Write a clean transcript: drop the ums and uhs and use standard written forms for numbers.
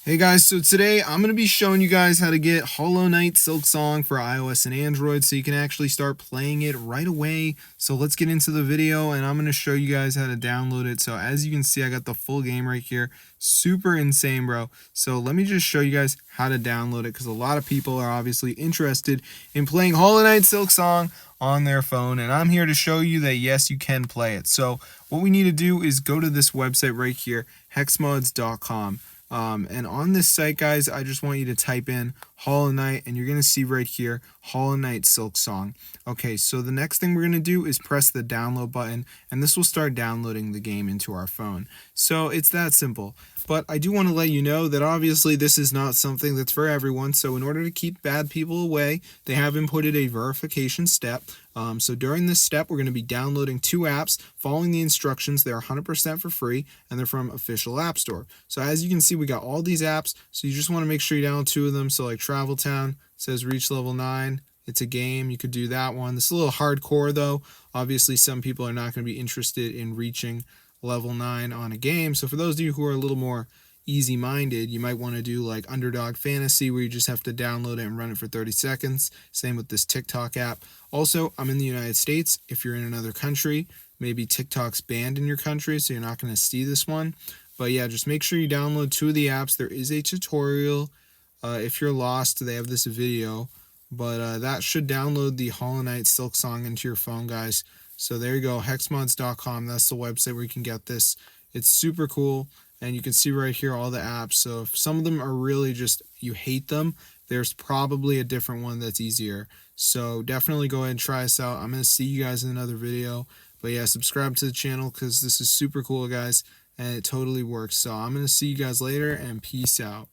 Hey guys, so today I'm going to be showing you guys how to get Hollow Knight Silksong for iOS and Android so you can actually start playing it right away. So let's get into the video and I'm going to show you guys how to download it. So as you can see, I got the full game right here. Super insane, bro. So let me just show you guys how to download it because a lot of people are obviously interested in playing Hollow Knight Silksong on their phone, and I'm here to show you that yes, you can play it. So what we need to do is go to this website right here, hexmods.com. And on this site, guys, I just want you to type in Hollow Knight, and you're going to see right here, Hollow Knight Silksong. Okay, so the next thing we're going to do is press the download button, and this will start downloading the game into our phone. So it's that simple. But I do want to let you know that obviously this is not something that's for everyone. So in order to keep bad people away, they have inputted a verification step. So during this step, we're going to be downloading 2 apps, following the instructions. They're 100% for free, and they're from official App Store. So as you can see, we got all these apps. So you just want to make sure you download 2 of them. So like Travel Town says reach level 9. It's a game. You could do that one. This is a little hardcore though. Obviously, some people are not going to be interested in reaching level 9 on a game. So for those of you who are a little more easy-minded, you might want to do like Underdog Fantasy, where you just have to download it and run it for 30 seconds. Same with this TikTok app. Also, I'm in the United States. If you're in another country, maybe TikTok's banned in your country, so you're not going to see this one. But yeah, just make sure you download 2 of the apps. There is a tutorial. If you're lost, they have this video. But that should download the Hollow Knight Silksong into your phone, guys. So there you go, hexmods.com. That's the website where you can get this. It's super cool, and you can see right here all the apps. So if some of them are really just, you hate them, there's probably a different one that's easier. So definitely go ahead and try us out. I'm going to see you guys in another video. But yeah, subscribe to the channel because this is super cool, guys, and it totally works. So I'm going to see you guys later, and peace out.